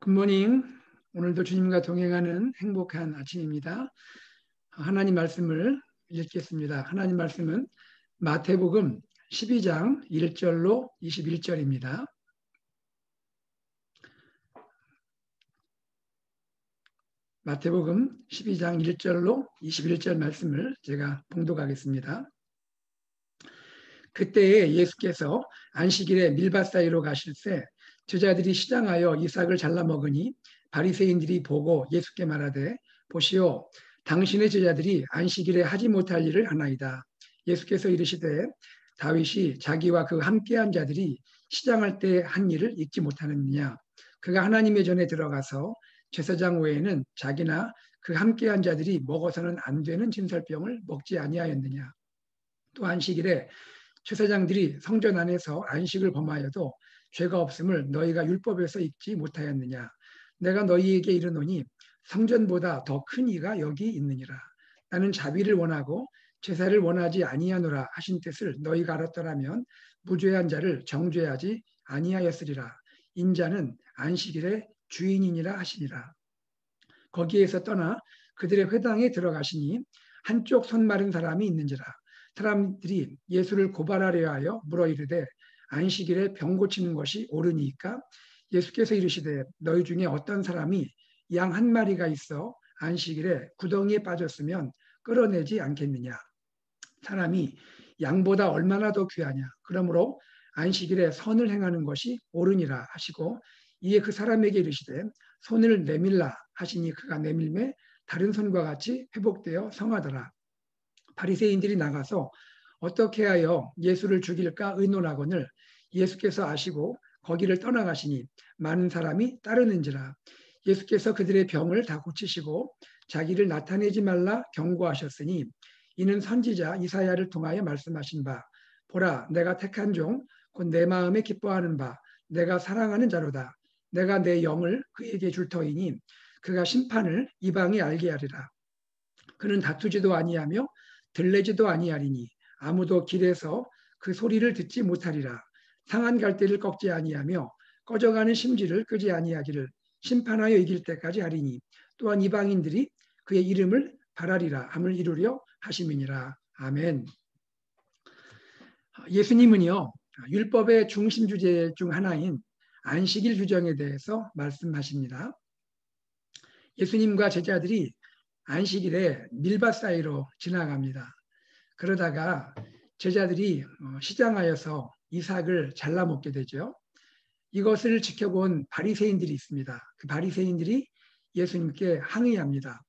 굿모닝. 오늘도 주님과 동행하는 행복한 아침입니다. 하나님 말씀을 읽겠습니다. 하나님 말씀은 마태복음 12장 1절로 21절입니다. 마태복음 12장 1절로 21절 말씀을 제가 봉독하겠습니다. 그때에 예수께서 안식일에 밀밭 사이로 가실새 제자들이 시장하여 이삭을 잘라 먹으니 바리새인들이 보고 예수께 말하되 보시오, 당신의 제자들이 안식일에 하지 못할 일을 하나이다. 예수께서 이르시되 다윗이 자기와 그 함께한 자들이 시장할 때 한 일을 잊지 못하느냐. 그가 하나님의 전에 들어가서 제사장 외에는 자기나 그 함께한 자들이 먹어서는 안 되는 진설병을 먹지 아니하였느냐. 또 안식일에 제사장들이 성전 안에서 안식을 범하여도 죄가 없음을 너희가 율법에서 읽지 못하였느냐. 내가 너희에게 이르노니 성전보다 더 큰 이가 여기 있느니라. 나는 자비를 원하고 제사를 원하지 아니하노라 하신 뜻을 너희가 알았더라면 무죄한 자를 정죄하지 아니하였으리라. 인자는 안식일의 주인이니라 하시니라. 거기에서 떠나 그들의 회당에 들어가시니 한쪽 손 마른 사람이 있는지라. 사람들이 예수를 고발하려 하여 물어 이르되 안식일에 병 고치는 것이 옳으니까. 예수께서 이르시되 너희 중에 어떤 사람이 양 한 마리가 있어 안식일에 구덩이에 빠졌으면 끌어내지 않겠느냐. 사람이 양보다 얼마나 더 귀하냐. 그러므로 안식일에 선을 행하는 것이 옳으니라 하시고 이에 그 사람에게 이르시되 손을 내밀라 하시니 그가 내밀매 다른 손과 같이 회복되어 성하더라. 바리새인들이 나가서 어떻게 하여 예수를 죽일까 의논하거늘 예수께서 아시고 거기를 떠나가시니 많은 사람이 따르는지라. 예수께서 그들의 병을 다 고치시고 자기를 나타내지 말라 경고하셨으니 이는 선지자 이사야를 통하여 말씀하신 바 보라, 내가 택한 종 곧 내 마음에 기뻐하는 바 내가 사랑하는 자로다. 내가 내 영을 그에게 줄 터이니 그가 심판을 이방에 알게 하리라. 그는 다투지도 아니하며 들레지도 아니하리니 아무도 길에서 그 소리를 듣지 못하리라. 상한 갈대를 꺾지 아니하며 꺼져가는 심지를 끄지 아니하기를 심판하여 이길 때까지 하리니 또한 이방인들이 그의 이름을 바라리라 함을 이루려 하심이니라. 아멘. 예수님은요, 율법의 중심 주제 중 하나인 안식일 규정에 대해서 말씀하십니다. 예수님과 제자들이 안식일에 밀밭 사이로 지나갑니다. 그러다가 제자들이 시장하여서 이삭을 잘라 먹게 되죠. 이것을 지켜본 바리새인들이 있습니다. 그 바리새인들이 예수님께 항의합니다.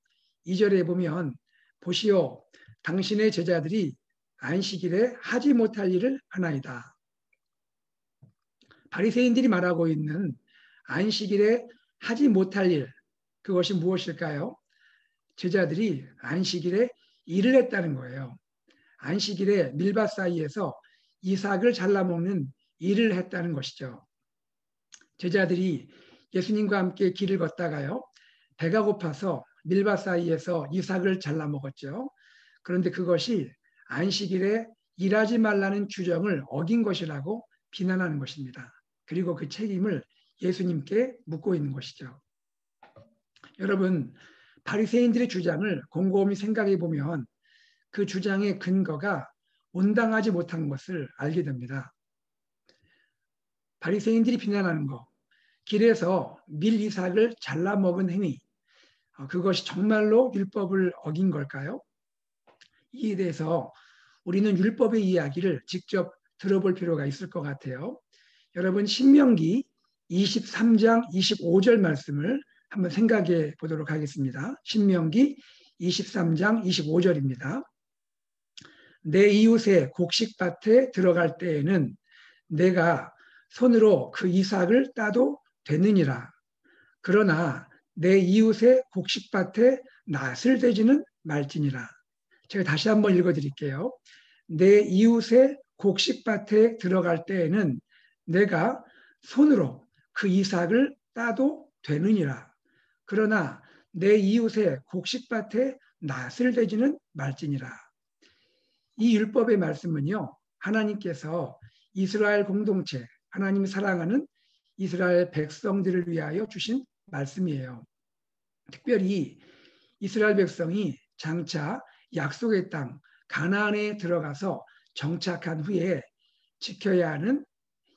2절에 보면 보시오, 당신의 제자들이 안식일에 하지 못할 일을 하나이다. 바리새인들이 말하고 있는 안식일에 하지 못할 일, 그것이 무엇일까요? 제자들이 안식일에 일을 했다는 거예요. 안식일에 밀밭 사이에서 이삭을 잘라먹는 일을 했다는 것이죠. 제자들이 예수님과 함께 길을 걷다가요, 배가 고파서 밀밭 사이에서 이삭을 잘라먹었죠. 그런데 그것이 안식일에 일하지 말라는 규정을 어긴 것이라고 비난하는 것입니다. 그리고 그 책임을 예수님께 묻고 있는 것이죠. 여러분, 바리새인들의 주장을 곰곰이 생각해 보면 그 주장의 근거가 온당하지 못한 것을 알게 됩니다. 바리새인들이 비난하는 것, 길에서 밀 이삭을 잘라 먹은 행위, 그것이 정말로 율법을 어긴 걸까요? 이에 대해서 우리는 율법의 이야기를 직접 들어볼 필요가 있을 것 같아요. 여러분, 신명기 23장 25절 말씀을 한번 생각해 보도록 하겠습니다. 신명기 23장 25절입니다. 내 이웃의 곡식밭에 들어갈 때에는 내가 손으로 그 이삭을 따도 되느니라. 그러나 내 이웃의 곡식밭에 낫을 대지는 말지니라. 제가 다시 한번 읽어드릴게요. 내 이웃의 곡식밭에 들어갈 때에는 내가 손으로 그 이삭을 따도 되느니라. 그러나 내 이웃의 곡식밭에 낫을 대지는 말지니라. 이 율법의 말씀은요, 하나님께서 이스라엘 공동체, 하나님이 사랑하는 이스라엘 백성들을 위하여 주신 말씀이에요. 특별히 이스라엘 백성이 장차 약속의 땅 가나안에 들어가서 정착한 후에 지켜야 하는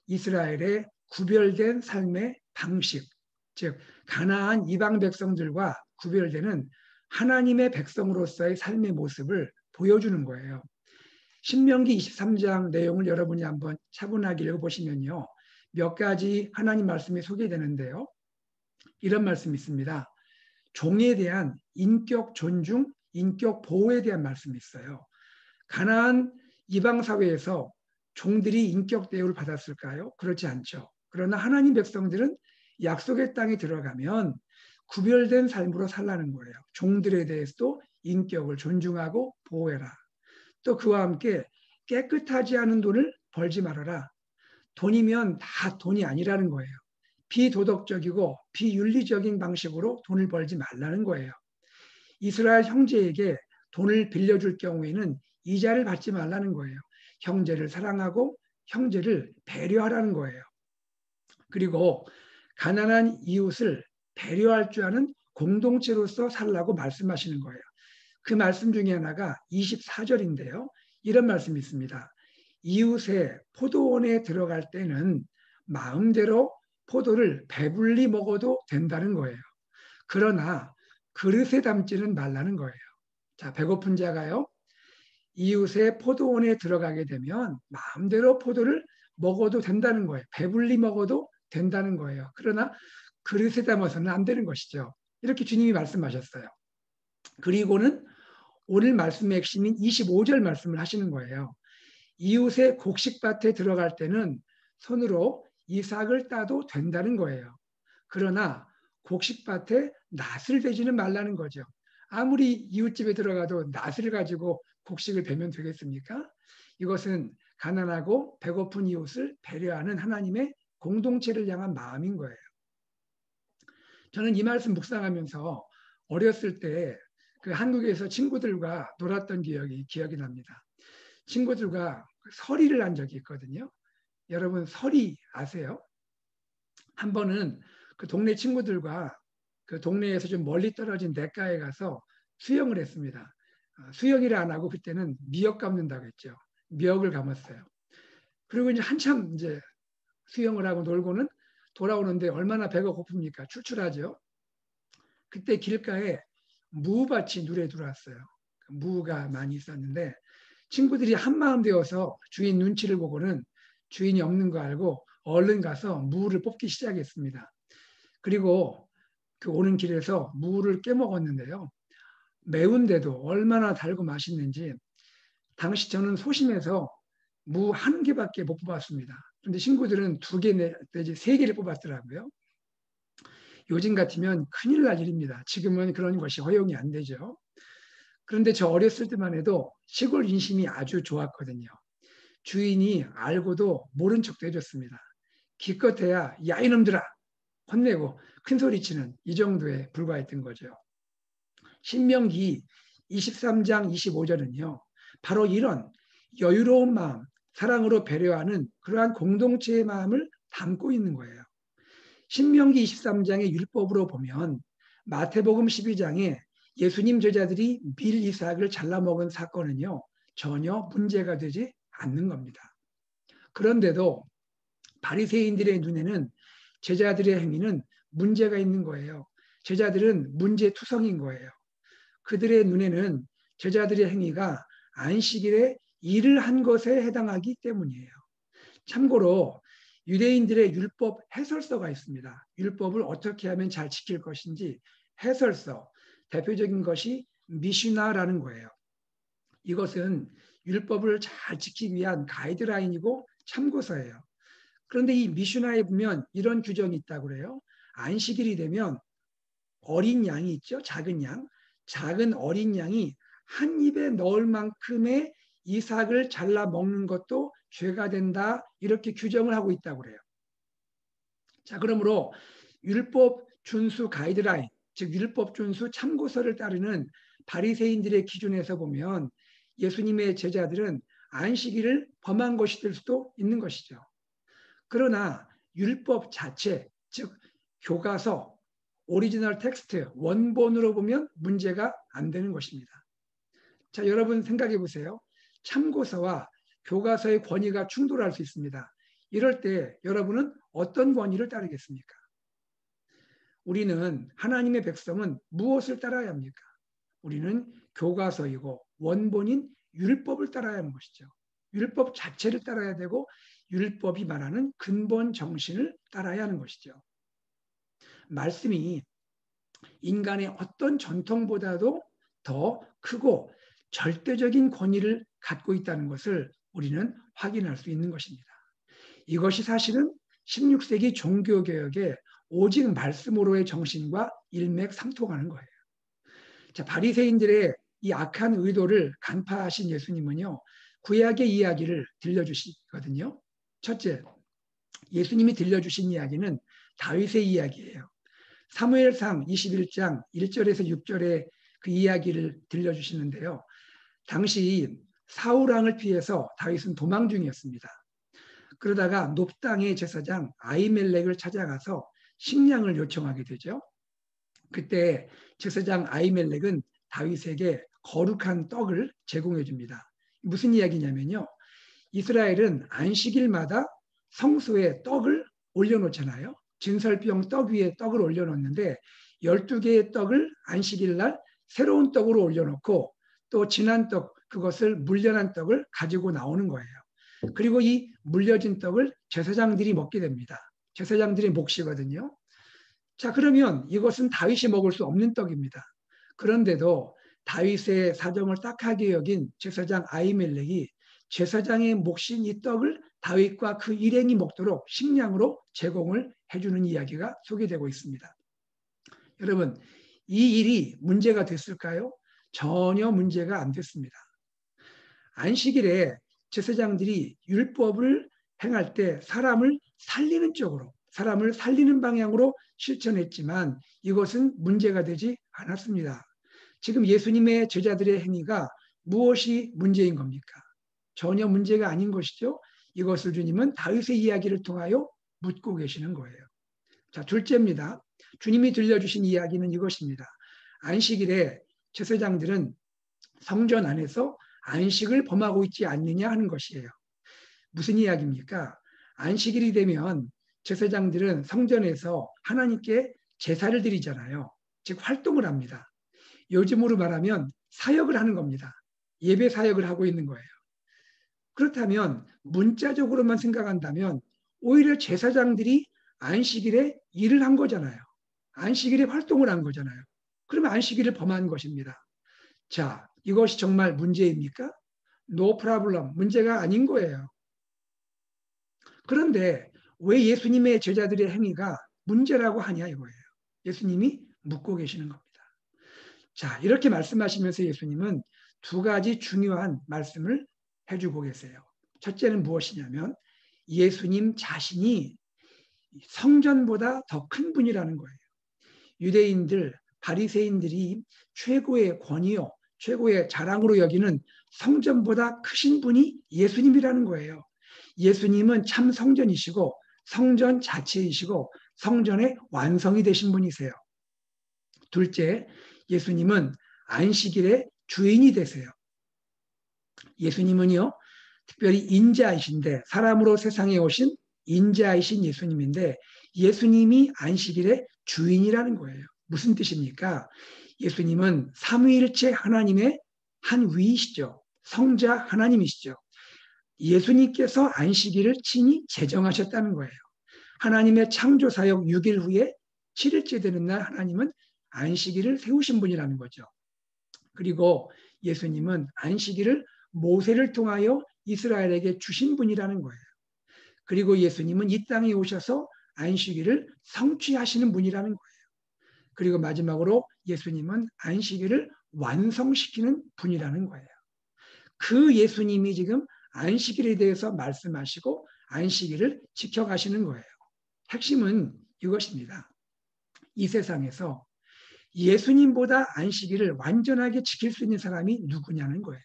이스라엘의 구별된 삶의 방식, 즉 가나안 이방 백성들과 구별되는 하나님의 백성으로서의 삶의 모습을 보여주는 거예요. 신명기 23장 내용을 여러분이 한번 차분하게 읽어보시면요. 몇 가지 하나님 말씀이 소개되는데요. 이런 말씀이 있습니다. 종에 대한 인격 존중, 인격 보호에 대한 말씀이 있어요. 가나안 이방 사회에서 종들이 인격 대우를 받았을까요? 그렇지 않죠. 그러나 하나님 백성들은 약속의 땅에 들어가면 구별된 삶으로 살라는 거예요. 종들에 대해서도 인격을 존중하고 보호해라. 또 그와 함께 깨끗하지 않은 돈을 벌지 말아라. 돈이면 다 돈이 아니라는 거예요. 비도덕적이고 비윤리적인 방식으로 돈을 벌지 말라는 거예요. 이스라엘 형제에게 돈을 빌려줄 경우에는 이자를 받지 말라는 거예요. 형제를 사랑하고 형제를 배려하라는 거예요. 그리고 가난한 이웃을 배려할 줄 아는 공동체로서 살라고 말씀하시는 거예요. 그 말씀 중에 하나가 24절인데요. 이런 말씀이 있습니다. 이웃의 포도원에 들어갈 때는 마음대로 포도를 배불리 먹어도 된다는 거예요. 그러나 그릇에 담지는 말라는 거예요. 자, 배고픈 자가요. 이웃의 포도원에 들어가게 되면 마음대로 포도를 먹어도 된다는 거예요. 배불리 먹어도 된다는 거예요. 그러나 그릇에 담아서는 안 되는 것이죠. 이렇게 주님이 말씀하셨어요. 그리고는 오늘 말씀의 핵심인 25절 말씀을 하시는 거예요. 이웃의 곡식밭에 들어갈 때는 손으로 이삭을 따도 된다는 거예요. 그러나 곡식밭에 낫을 베지는 말라는 거죠. 아무리 이웃집에 들어가도 낫을 가지고 곡식을 베면 되겠습니까? 이것은 가난하고 배고픈 이웃을 배려하는 하나님의 공동체를 향한 마음인 거예요. 저는 이 말씀 묵상하면서 어렸을 때 그 한국에서 친구들과 놀았던 기억이 납니다. 친구들과 서리를 한 적이 있거든요. 여러분 서리 아세요? 한 번은 그 동네 친구들과 그 동네에서 좀 멀리 떨어진 냇가에 가서 수영을 했습니다. 수영이라 안 하고 그때는 미역 감는다고 했죠. 미역을 감았어요. 그리고 이제 한참 이제 수영을 하고 놀고는 돌아오는데 얼마나 배가 고픕니까? 출출하죠. 그때 길가에 무밭이 눈에 들어왔어요. 무가 많이 있었는데 친구들이 한마음 되어서 주인 눈치를 보고는 주인이 없는 거 알고 얼른 가서 무를 뽑기 시작했습니다. 그리고 그 오는 길에서 무를 깨먹었는데요. 매운데도 얼마나 달고 맛있는지 당시 저는 소심해서 무 한 개밖에 못 뽑았습니다. 그런데 친구들은 2개 내지 3개를 뽑았더라고요. 요즘 같으면 큰일 날 일입니다. 지금은 그런 것이 허용이 안 되죠. 그런데 저 어렸을 때만 해도 시골 인심이 아주 좋았거든요. 주인이 알고도 모른 척도 해줬습니다. 기껏해야 야 이놈들아 혼내고 큰 소리치는 이 정도에 불과했던 거죠. 신명기 23장 25절은요. 바로 이런 여유로운 마음, 사랑으로 배려하는 그러한 공동체의 마음을 담고 있는 거예요. 신명기 23장의 율법으로 보면 마태복음 12장에 예수님 제자들이 밀 이삭을 잘라먹은 사건은요. 전혀 문제가 되지 않는 겁니다. 그런데도 바리새인들의 눈에는 제자들의 행위는 문제가 있는 거예요. 제자들은 문제투성인 거예요. 그들의 눈에는 제자들의 행위가 안식일에 일을 한 것에 해당하기 때문이에요. 참고로 유대인들의 율법 해설서가 있습니다. 율법을 어떻게 하면 잘 지킬 것인지 해설서, 대표적인 것이 미슈나라는 거예요. 이것은 율법을 잘 지키기 위한 가이드라인이고 참고서예요. 그런데 이 미슈나에 보면 이런 규정이 있다고 그래요. 안식일이 되면 어린 양이 있죠. 작은 양. 작은 어린 양이 한 입에 넣을 만큼의 이삭을 잘라 먹는 것도 죄가 된다. 이렇게 규정을 하고 있다고 그래요. 자, 그러므로 율법 준수 가이드라인, 즉 율법 준수 참고서를 따르는 바리새인들의 기준에서 보면 예수님의 제자들은 안식일을 범한 것이 될 수도 있는 것이죠. 그러나 율법 자체, 즉 교과서, 오리지널 텍스트, 원본으로 보면 문제가 안 되는 것입니다. 자, 여러분 생각해 보세요. 참고서와 교과서의 권위가 충돌할 수 있습니다. 이럴 때 여러분은 어떤 권위를 따르겠습니까? 우리는 하나님의 백성은 무엇을 따라야 합니까? 우리는 교과서이고 원본인 율법을 따라야 하는 것이죠. 율법 자체를 따라야 되고 율법이 말하는 근본 정신을 따라야 하는 것이죠. 말씀이 인간의 어떤 전통보다도 더 크고 절대적인 권위를 갖고 있다는 것을 우리는 확인할 수 있는 것입니다. 이것이 사실은 16세기 종교개혁의 오직 말씀으로의 정신과 일맥상통하는 거예요. 자, 바리새인들의 이 악한 의도를 간파하신 예수님은요, 구약의 이야기를 들려주시거든요. 첫째, 예수님이 들려주신 이야기는 다윗의 이야기예요. 사무엘상 21장 1절에서 6절에 그 이야기를 들려주시는데요. 당시 사울왕을 피해서 다윗은 도망 중이었습니다. 그러다가 높당의 제사장 아히멜렉을 찾아가서 식량을 요청하게 되죠. 그때 제사장 아히멜렉은 다윗에게 거룩한 떡을 제공해 줍니다. 무슨 이야기냐면요. 이스라엘은 안식일마다 성소에 떡을 올려놓잖아요. 진설병 떡 위에 떡을 올려놓는데 12개의 떡을 안식일 날 새로운 떡으로 올려놓고 또 진한 떡, 그것을 물려난 떡을 가지고 나오는 거예요. 그리고 이 물려진 떡을 제사장들이 먹게 됩니다. 제사장들의 몫이거든요. 자, 그러면 이것은 다윗이 먹을 수 없는 떡입니다. 그런데도 다윗의 사정을 딱하게 여긴 제사장 아히멜렉이 제사장의 몫인 이 떡을 다윗과 그 일행이 먹도록 식량으로 제공을 해주는 이야기가 소개되고 있습니다. 여러분, 이 일이 문제가 됐을까요? 전혀 문제가 안 됐습니다. 안식일에 제사장들이 율법을 행할 때 사람을 살리는 쪽으로, 사람을 살리는 방향으로 실천했지만 이것은 문제가 되지 않았습니다. 지금 예수님의 제자들의 행위가 무엇이 문제인 겁니까? 전혀 문제가 아닌 것이죠. 이것을 주님은 다윗의 이야기를 통하여 묻고 계시는 거예요. 자, 둘째입니다. 주님이 들려주신 이야기는 이것입니다. 안식일에 제사장들은 성전 안에서 안식을 범하고 있지 않느냐 하는 것이에요. 무슨 이야기입니까? 안식일이 되면 제사장들은 성전에서 하나님께 제사를 드리잖아요. 즉 활동을 합니다. 요즘으로 말하면 사역을 하는 겁니다. 예배 사역을 하고 있는 거예요. 그렇다면 문자적으로만 생각한다면 오히려 제사장들이 안식일에 일을 한 거잖아요. 안식일에 활동을 한 거잖아요. 그러면 안식일을 범한 것입니다. 자, 이것이 정말 문제입니까? No problem. 문제가 아닌 거예요. 그런데 왜 예수님의 제자들의 행위가 문제라고 하냐 이거예요. 예수님이 묻고 계시는 겁니다. 자, 이렇게 말씀하시면서 예수님은 두 가지 중요한 말씀을 해주고 계세요. 첫째는 무엇이냐면 예수님 자신이 성전보다 더 큰 분이라는 거예요. 유대인들, 바리새인들이 최고의 권위요, 최고의 자랑으로 여기는 성전보다 크신 분이 예수님이라는 거예요. 예수님은 참 성전이시고 성전 자체이시고 성전의 완성이 되신 분이세요. 둘째, 예수님은 안식일의 주인이 되세요. 예수님은요, 특별히 인자이신데 사람으로 세상에 오신 인자이신 예수님인데 예수님이 안식일의 주인이라는 거예요. 무슨 뜻입니까? 예수님은 삼위일체 하나님의 한 위이시죠. 성자 하나님이시죠. 예수님께서 안식일을 친히 제정하셨다는 거예요. 하나님의 창조사역 6일 후에 7일째 되는 날 하나님은 안식일을 세우신 분이라는 거죠. 그리고 예수님은 안식일을 모세를 통하여 이스라엘에게 주신 분이라는 거예요. 그리고 예수님은 이 땅에 오셔서 안식일을 성취하시는 분이라는 거예요. 그리고 마지막으로 예수님은 안식일을 완성시키는 분이라는 거예요. 그 예수님이 지금 안식일에 대해서 말씀하시고 안식일을 지켜가시는 거예요. 핵심은 이것입니다. 이 세상에서 예수님보다 안식일을 완전하게 지킬 수 있는 사람이 누구냐는 거예요.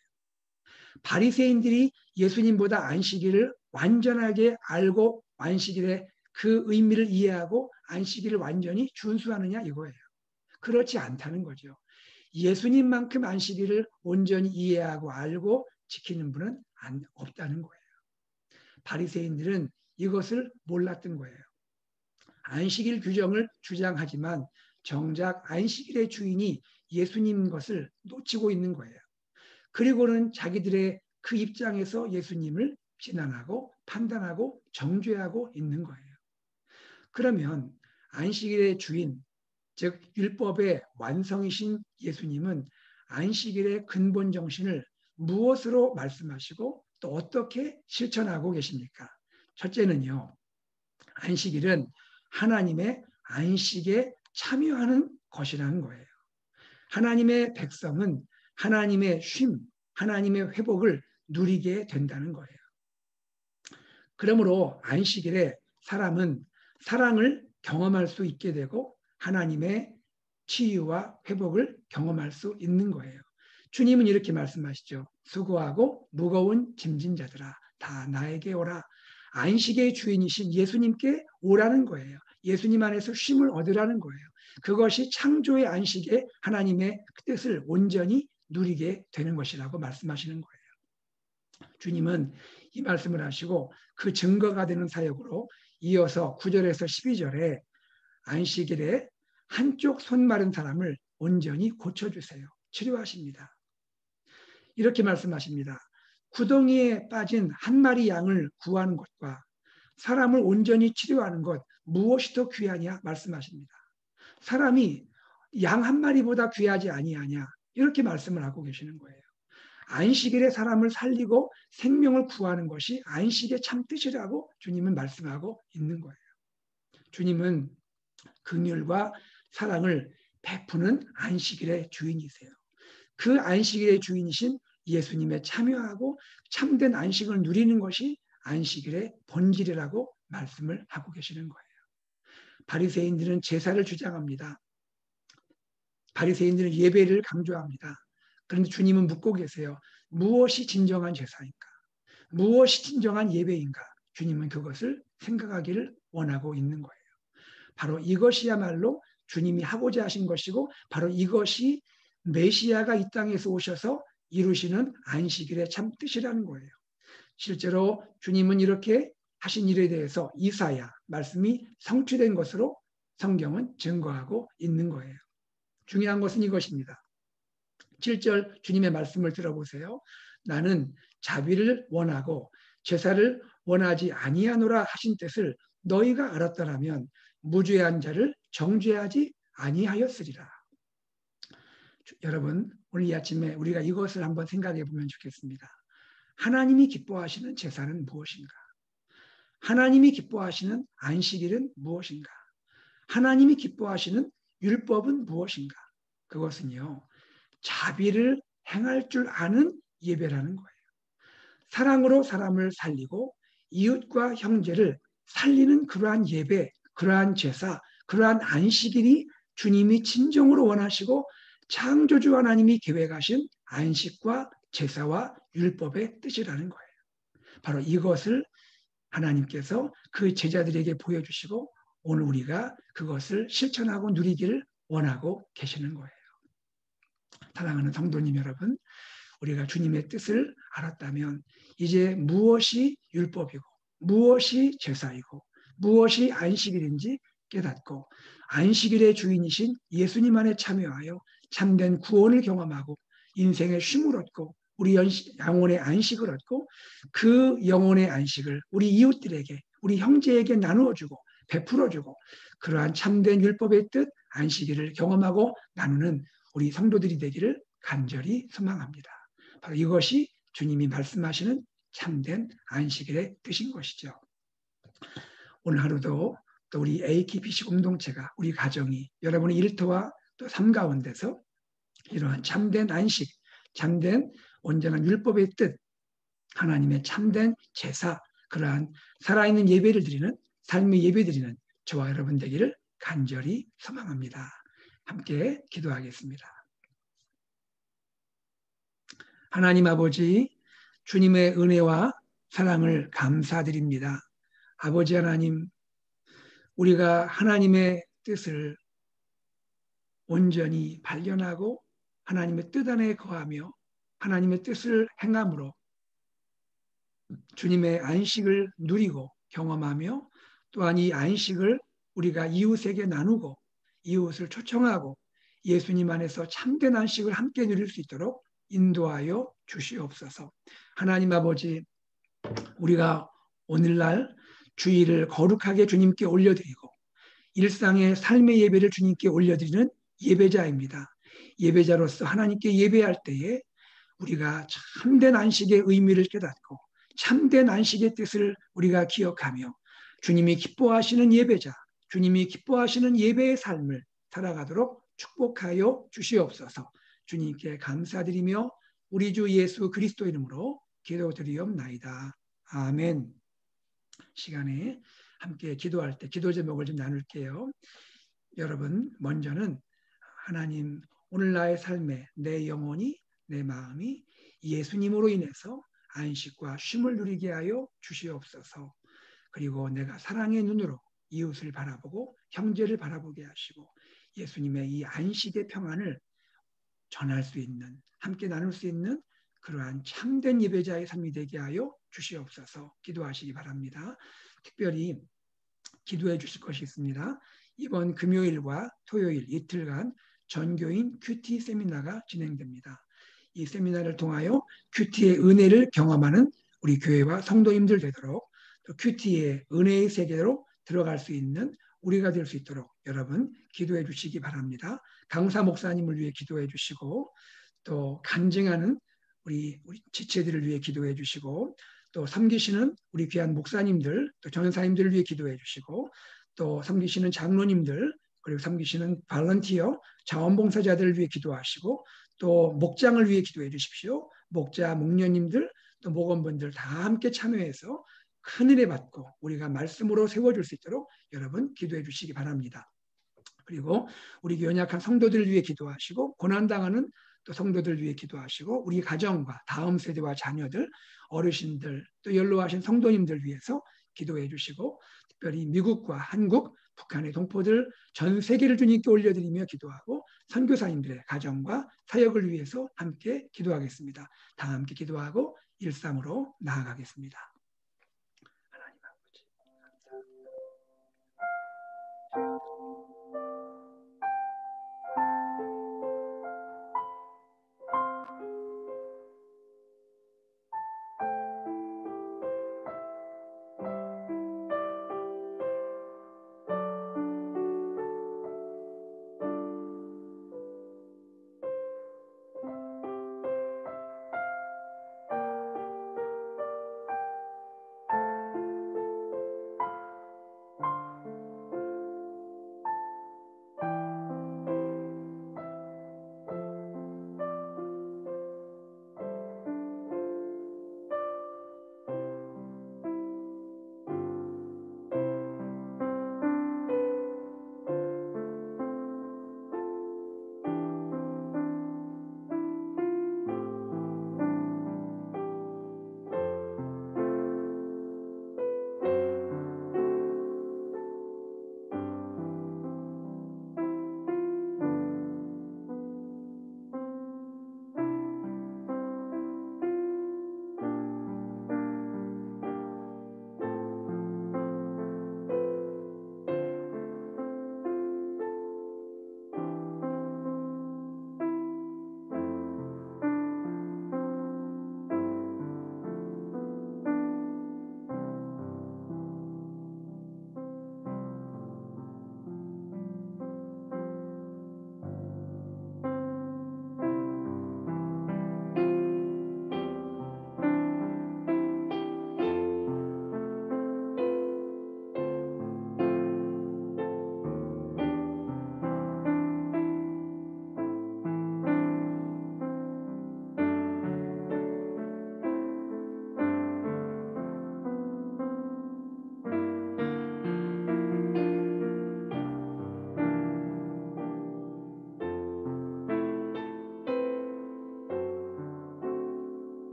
바리새인들이 예수님보다 안식일을 완전하게 알고 안식일에 그 의미를 이해하고 안식일을 완전히 준수하느냐 이거예요. 그렇지 않다는 거죠. 예수님만큼 안식일을 온전히 이해하고 알고 지키는 분은 없다는 거예요. 바리새인들은 이것을 몰랐던 거예요. 안식일 규정을 주장하지만 정작 안식일의 주인이 예수님인 것을 놓치고 있는 거예요. 그리고는 자기들의 그 입장에서 예수님을 비난하고 판단하고 정죄하고 있는 거예요. 그러면 안식일의 주인, 즉 율법의 완성이신 예수님은 안식일의 근본 정신을 무엇으로 말씀하시고 또 어떻게 실천하고 계십니까? 첫째는요. 안식일은 하나님의 안식에 참여하는 것이라는 거예요. 하나님의 백성은 하나님의 쉼, 하나님의 회복을 누리게 된다는 거예요. 그러므로 안식일에 사람은 사랑을 경험할 수 있게 되고 하나님의 치유와 회복을 경험할 수 있는 거예요. 주님은 이렇게 말씀하시죠. 수고하고 무거운 짐진 자들아 다 나에게 오라. 안식의 주인이신 예수님께 오라는 거예요. 예수님 안에서 쉼을 얻으라는 거예요. 그것이 창조의 안식에 하나님의 뜻을 온전히 누리게 되는 것이라고 말씀하시는 거예요. 주님은 이 말씀을 하시고 그 증거가 되는 사역으로 이어서 9절에서 12절에 안식일에 한쪽 손 마른 사람을 온전히 고쳐주세요. 치료하십니다. 이렇게 말씀하십니다. 구덩이에 빠진 한 마리 양을 구하는 것과 사람을 온전히 치료하는 것 무엇이 더 귀하냐 말씀하십니다. 사람이 양 한 마리보다 귀하지 아니하냐 이렇게 말씀을 하고 계시는 거예요. 안식일에 사람을 살리고 생명을 구하는 것이 안식의 참 뜻이라고 주님은 말씀하고 있는 거예요. 주님은 긍휼과 사랑을 베푸는 안식일의 주인이세요. 그 안식일의 주인이신 예수님에 참여하고 참된 안식을 누리는 것이 안식일의 본질이라고 말씀을 하고 계시는 거예요. 바리새인들은 제사를 주장합니다. 바리새인들은 예배를 강조합니다. 그런데 주님은 묻고 계세요. 무엇이 진정한 제사인가? 무엇이 진정한 예배인가? 주님은 그것을 생각하기를 원하고 있는 거예요. 바로 이것이야말로 주님이 하고자 하신 것이고 바로 이것이 메시아가 이 땅에서 오셔서 이루시는 안식일의 참 뜻이라는 거예요. 실제로 주님은 이렇게 하신 일에 대해서 이사야 말씀이 성취된 것으로 성경은 증거하고 있는 거예요. 중요한 것은 이것입니다. 7절 주님의 말씀을 들어보세요. 나는 자비를 원하고 제사를 원하지 아니하노라 하신 뜻을 너희가 알았더라면 무죄한 자를 정죄하지 아니하였으리라. 여러분 오늘 이 아침에 우리가 이것을 한번 생각해 보면 좋겠습니다. 하나님이 기뻐하시는 제사는 무엇인가? 하나님이 기뻐하시는 안식일은 무엇인가? 하나님이 기뻐하시는 율법은 무엇인가? 그것은요. 자비를 행할 줄 아는 예배라는 거예요. 사랑으로 사람을 살리고 이웃과 형제를 살리는 그러한 예배, 그러한 제사, 그러한 안식일이 주님이 진정으로 원하시고 창조주 하나님이 계획하신 안식과 제사와 율법의 뜻이라는 거예요. 바로 이것을 하나님께서 그 제자들에게 보여주시고 오늘 우리가 그것을 실천하고 누리기를 원하고 계시는 거예요. 사랑하는 성도님 여러분, 우리가 주님의 뜻을 알았다면 이제 무엇이 율법이고 무엇이 제사이고 무엇이 안식일인지 깨닫고 안식일의 주인이신 예수님 안에 참여하여 참된 구원을 경험하고 인생의 쉼을 얻고 우리 영혼의 안식을 얻고 그 영혼의 안식을 우리 이웃들에게 우리 형제에게 나누어주고 베풀어주고 그러한 참된 율법의 뜻 안식일을 경험하고 나누는 우리 성도들이 되기를 간절히 소망합니다. 바로 이것이 주님이 말씀하시는 참된 안식일의 뜻인 것이죠. 오늘 하루도 또 우리 AKPC 공동체가 우리 가정이 여러분의 일터와 또 삶 가운데서 이러한 참된 안식, 참된 온전한 율법의 뜻, 하나님의 참된 제사, 그러한 살아있는 예배를 드리는 삶의 예배 드리는 저와 여러분 되기를 간절히 소망합니다. 함께 기도하겠습니다. 하나님 아버지, 주님의 은혜와 사랑을 감사드립니다. 아버지 하나님, 우리가 하나님의 뜻을 온전히 발견하고 하나님의 뜻 안에 거하며 하나님의 뜻을 행함으로 주님의 안식을 누리고 경험하며 또한 이 안식을 우리가 이웃에게 나누고 이웃을 초청하고 예수님 안에서 참된 안식을 함께 누릴 수 있도록 인도하여 주시옵소서. 하나님 아버지, 우리가 오늘날 주일을 거룩하게 주님께 올려드리고 일상의 삶의 예배를 주님께 올려드리는 예배자입니다. 예배자로서 하나님께 예배할 때에 우리가 참된 안식의 의미를 깨닫고 참된 안식의 뜻을 우리가 기억하며 주님이 기뻐하시는 예배자, 주님이 기뻐하시는 예배의 삶을 살아가도록 축복하여 주시옵소서. 주님께 감사드리며 우리 주 예수 그리스도 이름으로 기도드리옵나이다. 아멘. 시간에 함께 기도할 때 기도 제목을 좀 나눌게요. 여러분, 먼저는 하나님, 오늘 나의 삶에 내 영혼이, 내 마음이 예수님으로 인해서 안식과 쉼을 누리게 하여 주시옵소서. 그리고 내가 사랑의 눈으로 이웃을 바라보고 형제를 바라보게 하시고 예수님의 이 안식의 평안을 전할 수 있는, 함께 나눌 수 있는 그러한 참된 예배자의 삶이 되게 하여 주시옵소서. 기도하시기 바랍니다. 특별히 기도해 주실 것이 있습니다. 이번 금요일과 토요일 이틀간 전교인 큐티 세미나가 진행됩니다. 이 세미나를 통하여 큐티의 은혜를 경험하는 우리 교회와 성도님들 되도록 또 큐티의 은혜의 세계로 들어갈 수 있는 우리가 될 수 있도록 여러분 기도해 주시기 바랍니다. 강사 목사님을 위해 기도해 주시고 또 간증하는 우리 지체들을 위해 기도해 주시고 또 섬기시는 우리 귀한 목사님들 또 전사님들을 위해 기도해 주시고 또 섬기시는 장로님들 그리고 섬기시는 발런티어 자원봉사자들을 위해 기도하시고 또 목장을 위해 기도해 주십시오. 목자, 목녀님들 또 목원분들 다 함께 참여해서 큰 은혜 받고 우리가 말씀으로 세워줄 수 있도록 여러분 기도해 주시기 바랍니다. 그리고 우리 연약한 성도들을 위해 기도하시고 고난당하는 또 성도들 위해 기도하시고 우리 가정과 다음 세대와 자녀들, 어르신들 또 연로하신 성도님들 위해서 기도해 주시고 특별히 미국과 한국, 북한의 동포들 전 세계를 주님께 올려드리며 기도하고 선교사님들의 가정과 사역을 위해서 함께 기도하겠습니다. 다 함께 기도하고 일상으로 나아가겠습니다.